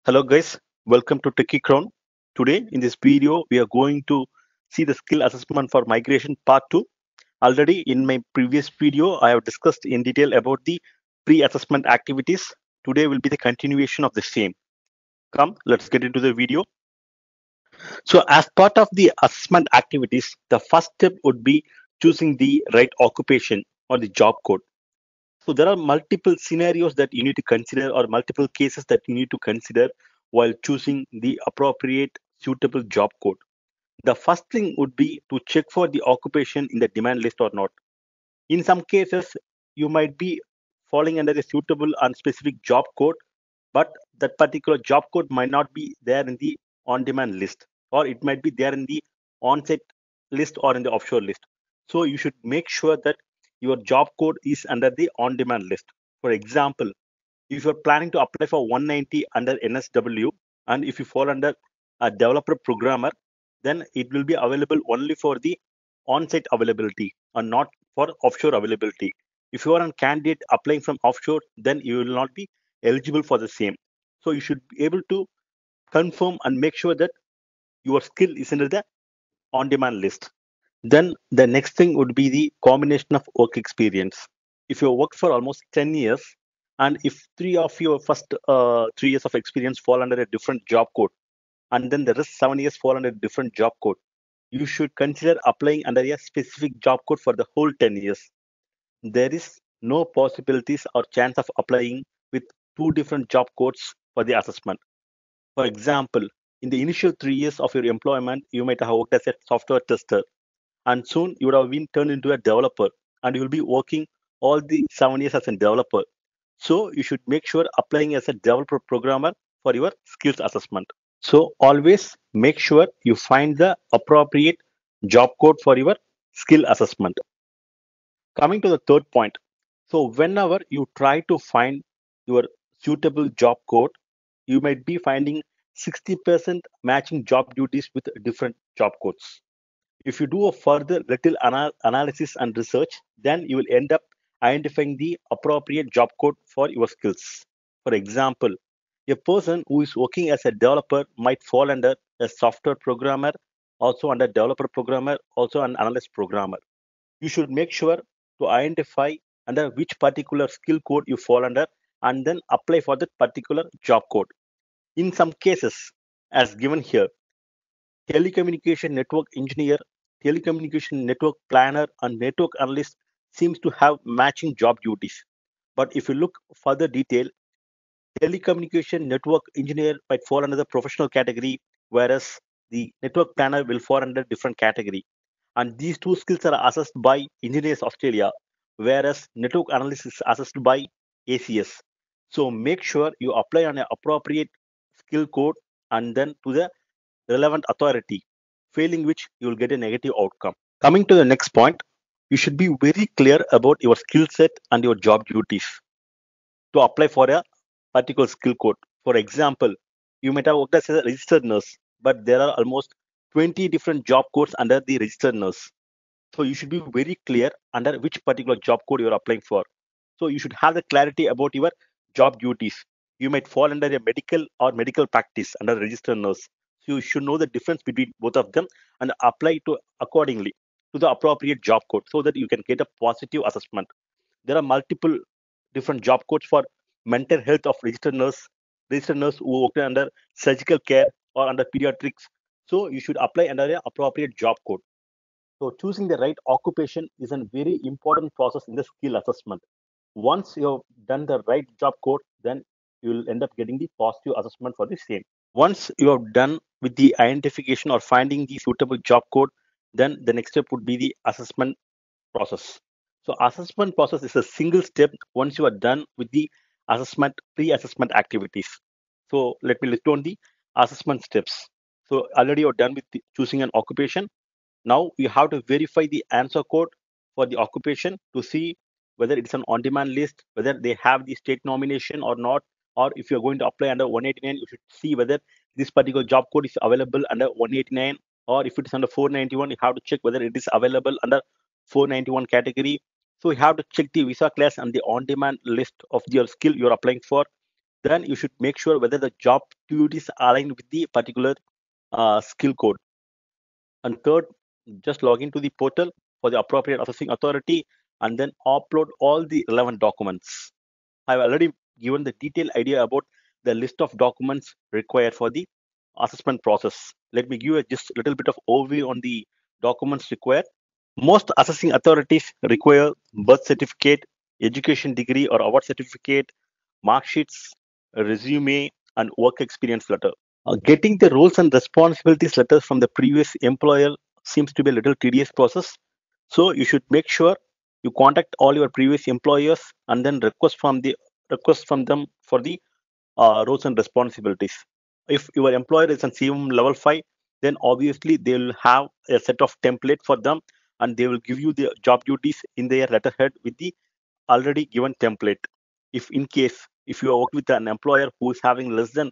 Hello guys, welcome to Techie Crown. Today in this video we are going to see the skill assessment for migration part 2. Already in my previous video I have discussed in detail about the pre-assessment activities. Today will be the continuation of the same. Come, let's get into the video. So as part of the assessment activities, the first step would be choosing the right occupation or the job code. So there are multiple scenarios that you need to consider or multiple cases that you need to consider while choosing the appropriate suitable job code. The first thing would be to check for the occupation in the demand list or not. In some cases, you might be falling under a suitable and specific job code, but that particular job code might not be there in the on-demand list, or it might be there in the on-site list or in the offshore list. So you should make sure that your job code is under the on-demand list. For example, if you're planning to apply for 190 under NSW, and if you fall under a developer programmer, then it will be available only for the on-site availability and not for offshore availability. If you are a candidate applying from offshore, then you will not be eligible for the same. So you should be able to confirm and make sure that your skill is under the on-demand list. Then the next thing would be the combination of work experience. If you work for almost 10 years, and if three of your first 3 years of experience fall under a different job code, and then the rest 7 years fall under a different job code, you should consider applying under a specific job code for the whole 10 years. There is no possibilities or chance of applying with two different job codes for the assessment. For example, in the initial 3 years of your employment, you might have worked as a software tester, and soon you would have been turned into a developer, and you will be working all the 7 years as a developer. So you should make sure applying as a developer programmer for your skills assessment. So always make sure you find the appropriate job code for your skill assessment. Coming to the third point, so whenever you try to find your suitable job code, you might be finding 60% matching job duties with different job codes. If you do a further little analysis and research, then you will end up identifying the appropriate job code for your skills. For example, a person who is working as a developer might fall under a software programmer, also under developer programmer, also an analyst programmer. You should make sure to identify under which particular skill code you fall under and then apply for that particular job code. In some cases, as given here, telecommunication network engineer, telecommunication network planner, and network analyst seems to have matching job duties. But if you look further detail, telecommunication network engineer might fall under the professional category, whereas the network planner will fall under different category. And these two skills are assessed by Engineers Australia, whereas network analyst is assessed by ACS. So make sure you apply on an appropriate skill code and then to the relevant authority, failing which you will get a negative outcome. Coming to the next point, you should be very clear about your skill set and your job duties to apply for a particular skill code. For example, you might have worked as a registered nurse, but there are almost 20 different job codes under the registered nurse. So you should be very clear under which particular job code you are applying for. So you should have the clarity about your job duties. You might fall under a medical or medical practice under registered nurse. So you should know the difference between both of them and apply to accordingly to the appropriate job code so that you can get a positive assessment. There are multiple different job codes for mental health of registered nurse who work under surgical care or under pediatrics. So you should apply under an appropriate job code. So choosing the right occupation is a very important process in the skill assessment. Once you have done the right job code, then you will end up getting the positive assessment for the same. Once you have done with the identification or finding the suitable job code, then the next step would be the assessment process. So assessment process is a single step once you are done with the assessment, pre-assessment activities. So let me list down the assessment steps. So already you're done with choosing an occupation. Now you have to verify the answer code for the occupation to see whether it's an on-demand list, whether they have the state nomination or not, or if you're going to apply under 189, you should see whether this particular job code is available under 189, or if it's under 491, you have to check whether it is available under 491 category. So you have to check the visa class and the on-demand list of your skill you're applying for. then you should make sure whether the job duties align with the particular skill code. And third, just log into the portal for the appropriate assessing authority and then upload all the relevant documents. I've already given the detailed idea about the list of documents required for the assessment process. Let me give you just a little bit of overview on the documents required. Most assessing authorities require birth certificate, education degree or award certificate, mark sheets, a resume, and work experience letter. Getting the roles and responsibilities letters from the previous employer seems to be a little tedious process. So you should make sure you contact all your previous employers and then request from them for the roles and responsibilities. If your employer is on CM level 5, then obviously they will have a set of template for them and they will give you the job duties in their letterhead with the already given template. If in case if you are working with an employer who is having less than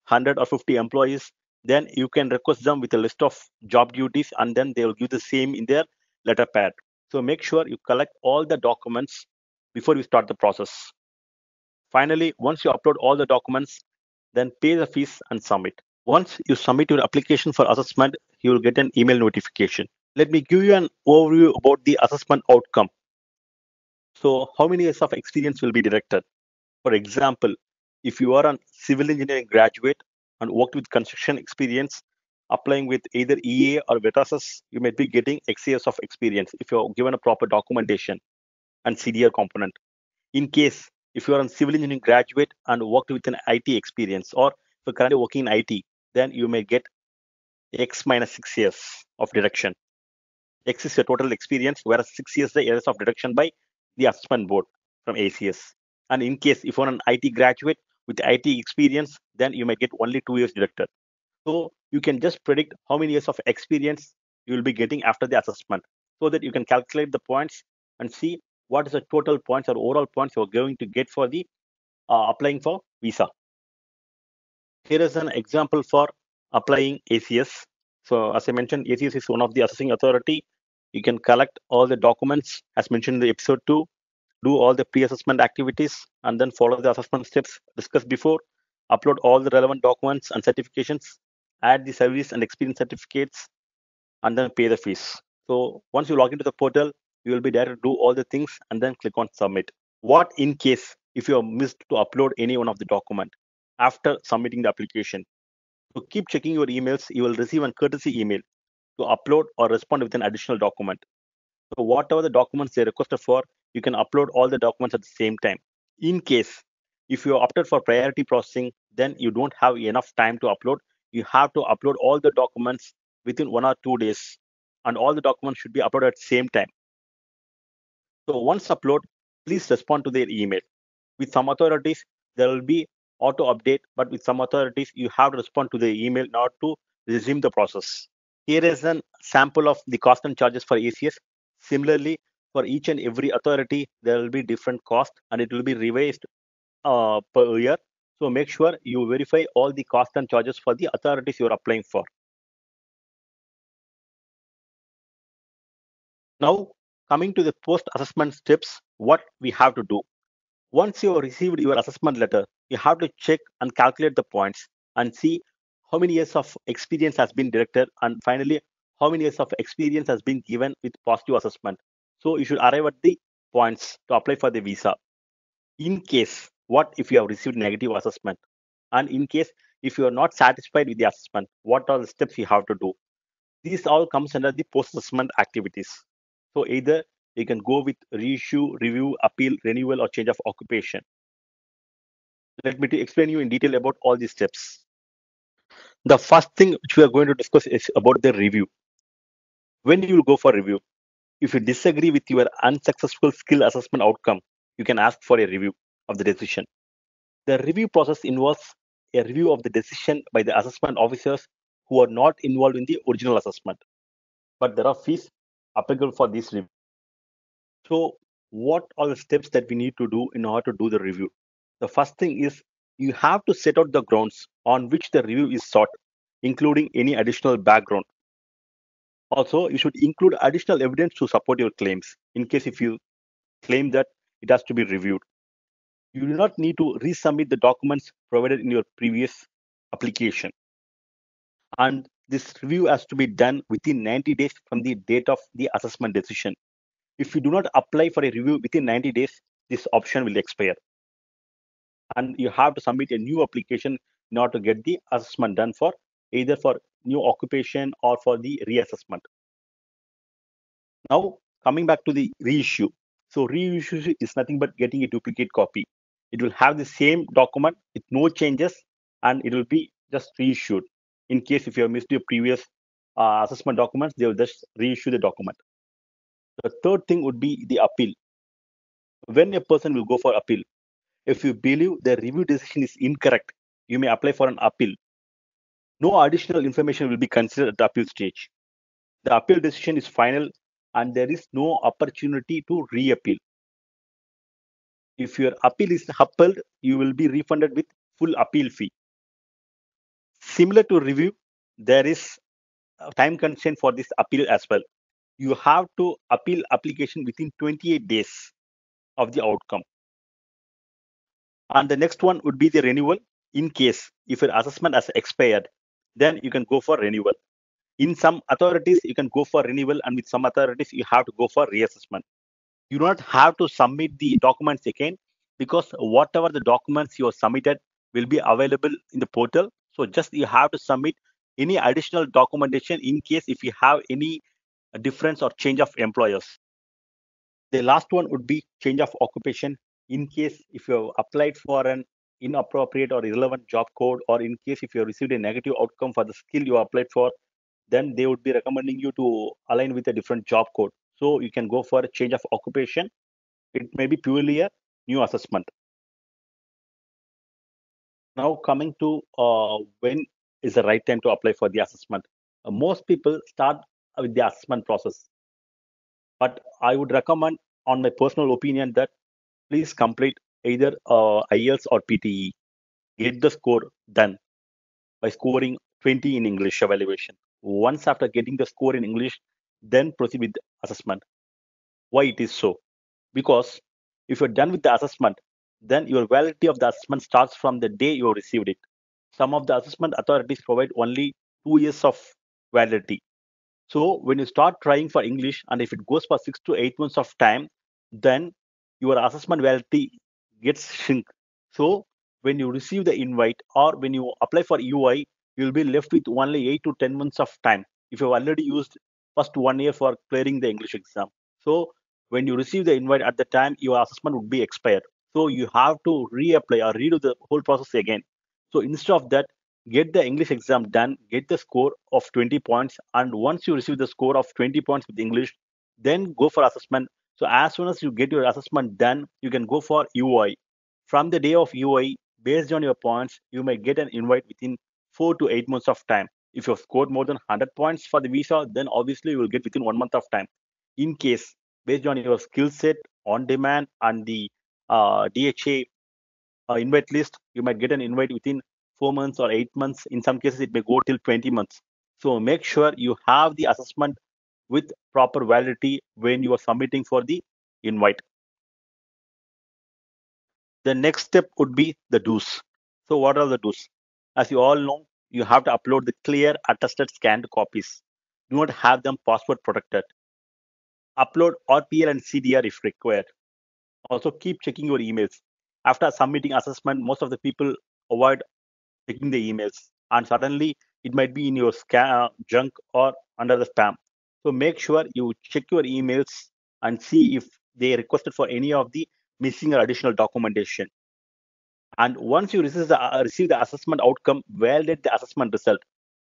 100 or 50 employees, then you can request them with a list of job duties and then they will give the same in their letterpad. So make sure you collect all the documents before you start the process. Finally, once you upload all the documents, then pay the fees and submit. Once you submit your application for assessment, you will get an email notification. Let me give you an overview about the assessment outcome. So, how many years of experience will be deducted? For example, if you are a civil engineering graduate and worked with construction experience, applying with either EA or VETASES, you might be getting X years of experience if you're given a proper documentation and CDR component. In case if you are a civil engineering graduate and worked with an IT experience, or if you're currently working in IT, then you may get X minus 6 years of deduction. X is your total experience, whereas 6 years the years of deduction by the assessment board from ACS. And in case if you're an IT graduate with IT experience, then you may get only 2 years deducted. So you can just predict how many years of experience you will be getting after the assessment, so that you can calculate the points and see what is the total points or overall points you're going to get for the applying for visa. Here is an example for applying ACS. So as I mentioned, ACS is one of the assessing authority. You can collect all the documents as mentioned in the episode 2, do all the pre-assessment activities, and then follow the assessment steps discussed before. Upload all the relevant documents and certifications, add the service and experience certificates, and then pay the fees. So once you log into the portal, you will be there to do all the things and then click on submit. What in case if you have missed to upload any one of the document after submitting the application? So keep checking your emails. You will receive a courtesy email to upload or respond with an additional document. So whatever the documents they requested for, you can upload all the documents at the same time. In case if you are opted for priority processing, then you don't have enough time to upload. You have to upload all the documents within 1 or 2 days, and all the documents should be uploaded at the same time. So once upload, please respond to their email. With some authorities, there will be auto update, but with some authorities, you have to respond to the email in order to resume the process. Here is a sample of the cost and charges for ACS. Similarly, for each and every authority, there will be different cost and it will be revised per year. So make sure you verify all the cost and charges for the authorities you are applying for. Now, coming to the post-assessment steps, what we have to do. Once you have received your assessment letter, you have to check and calculate the points and see how many years of experience has been directed, and finally, how many years of experience has been given with positive assessment. So you should arrive at the points to apply for the visa. In case, what if you have received negative assessment? And in case, if you are not satisfied with the assessment, what are the steps you have to do? These all comes under the post-assessment activities. So either you can go with reissue, review, appeal, renewal, or change of occupation. Let me to explain you in detail about all these steps. The first thing which we are going to discuss is about the review. When you will go for review, if you disagree with your unsuccessful skill assessment outcome, you can ask for a review of the decision. The review process involves a review of the decision by the assessment officers who are not involved in the original assessment, but there are fees applicable for this review. So, what are the steps that we need to do in order to do the review? The first thing is you have to set out the grounds on which the review is sought, including any additional background. Also, you should include additional evidence to support your claims in case if you claim that it has to be reviewed. You do not need to resubmit the documents provided in your previous application. And this review has to be done within 90 days from the date of the assessment decision. If you do not apply for a review within 90 days, this option will expire. And you have to submit a new application in order to get the assessment done for either for new occupation or for the reassessment. Now, coming back to the reissue. So reissue is nothing but getting a duplicate copy. It will have the same document with no changes and it will be just reissued. In case if you have missed your previous assessment documents, they will just reissue the document. The third thing would be the appeal. When a person will go for appeal, if you believe the review decision is incorrect, you may apply for an appeal. No additional information will be considered at the appeal stage. The appeal decision is final and there is no opportunity to reappeal. If your appeal is upheld, you will be refunded with full appeal fee. Similar to review, there is a time constraint for this appeal as well. You have to appeal application within 28 days of the outcome. And the next one would be the renewal. In case if your assessment has expired, then you can go for renewal. In some authorities, you can go for renewal, and with some authorities, you have to go for reassessment. You do not have to submit the documents again because whatever the documents you have submitted will be available in the portal. So just you have to submit any additional documentation in case if you have any difference or change of employers. The last one would be change of occupation. In case if you have applied for an inappropriate or irrelevant job code, or in case if you have received a negative outcome for the skill you applied for, then they would be recommending you to align with a different job code. So you can go for a change of occupation. It may be purely a new assessment. Now coming to when is the right time to apply for the assessment. Most people start with the assessment process, but I would recommend, on my personal opinion, that please complete either IELTS or PTE. Get the score done by scoring 20 in English evaluation. Once after getting the score in English, then proceed with the assessment. Why it is so? Because if you're done with the assessment, then your validity of the assessment starts from the day you received it. Some of the assessment authorities provide only 2 years of validity. So when you start trying for English, and if it goes for 6 to 8 months of time, then your assessment validity gets shrink. So when you receive the invite or when you apply for UI, you'll be left with only 8 to 10 months of time if you've already used first 1 year for clearing the English exam. So when you receive the invite at the time, your assessment would be expired. So you have to reapply or redo the whole process again. So instead of that, get the English exam done, get the score of 20 points, and once you receive the score of 20 points with English, then go for assessment. So as soon as you get your assessment done, you can go for UI. From the day of UI, based on your points, you may get an invite within 4 to 8 months of time. If you've scored more than 100 points for the visa, then obviously you will get within 1 month of time. In case, based on your skill set, on demand, and the DHA invite list, you might get an invite within 4 months or 8 months. In some cases, it may go till 20 months. So make sure you have the assessment with proper validity when you are submitting for the invite. The next step would be the do's. So what are the do's? As you all know, you have to upload the clear attested scanned copies. Do not have them password protected. Upload RPL and CDR if required. Also keep checking your emails. After submitting assessment, most of the people avoid checking the emails, and suddenly it might be in your junk or under the spam. So make sure you check your emails and see if they requested for any of the missing or additional documentation. And once you receive the assessment outcome, validate the assessment result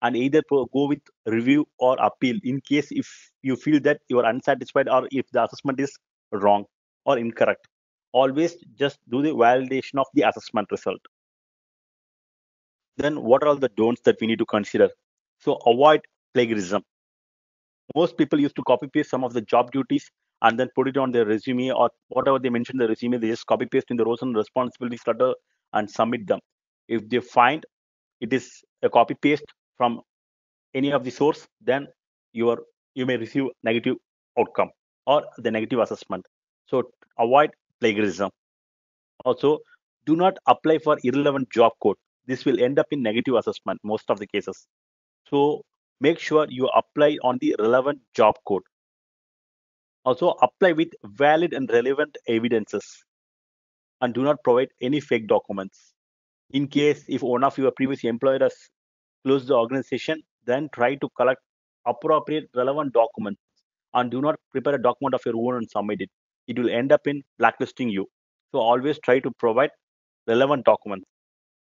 and either go with review or appeal in case if you feel that you are unsatisfied or if the assessment is wrong or incorrect. Always just do the validation of the assessment result. Then what are all the don'ts that we need to consider? So avoid plagiarism. Most people used to copy paste some of the job duties and then put it on their resume or whatever they mentioned in the resume, they just copy paste in the roles and responsibilities letter and submit them. If they find it is a copy paste from any of the source, then you may receive negative outcome or the negative assessment. So avoid plagiarism. Also, do not apply for irrelevant job code. This will end up in negative assessment most of the cases. So make sure you apply on the relevant job code. Also, apply with valid and relevant evidences and do not provide any fake documents. In case if one of your previous employer has closed the organization, then try to collect appropriate relevant documents and do not prepare a document of your own and submit it. It will end up in blacklisting you. So always try to provide relevant documents.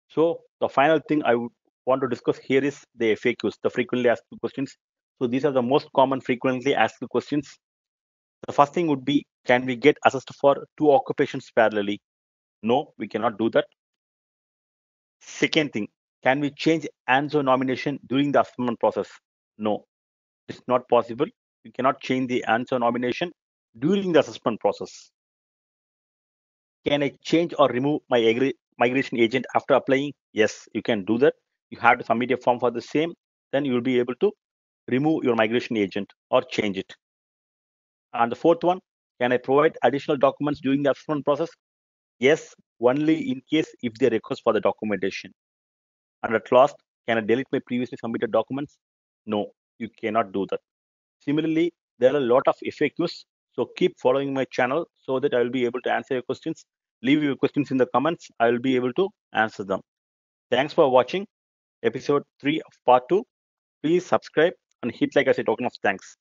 So the final thing I would want to discuss here is the FAQs, the frequently asked questions. So these are the most common frequently asked questions. The first thing would be, can we get assessed for two occupations parallelly? No, we cannot do that. Second thing, can we change ANSO nomination during the assessment process? No, it's not possible. You cannot change the ANSO nomination during the assessment process. Can I change or remove my migration agent after applying? Yes, you can do that. You have to submit a form for the same. Then you will be able to remove your migration agent or change it. And the fourth one, can I provide additional documents during the assessment process? Yes, only in case if they request for the documentation. And at last, can I delete my previously submitted documents? No, you cannot do that. Similarly, there are a lot of FAQs. So keep following my channel so that I will be able to answer your questions. Leave your questions in the comments. I will be able to answer them. Thanks for watching episode 3 of part 2. Please subscribe and hit like as a token of thanks.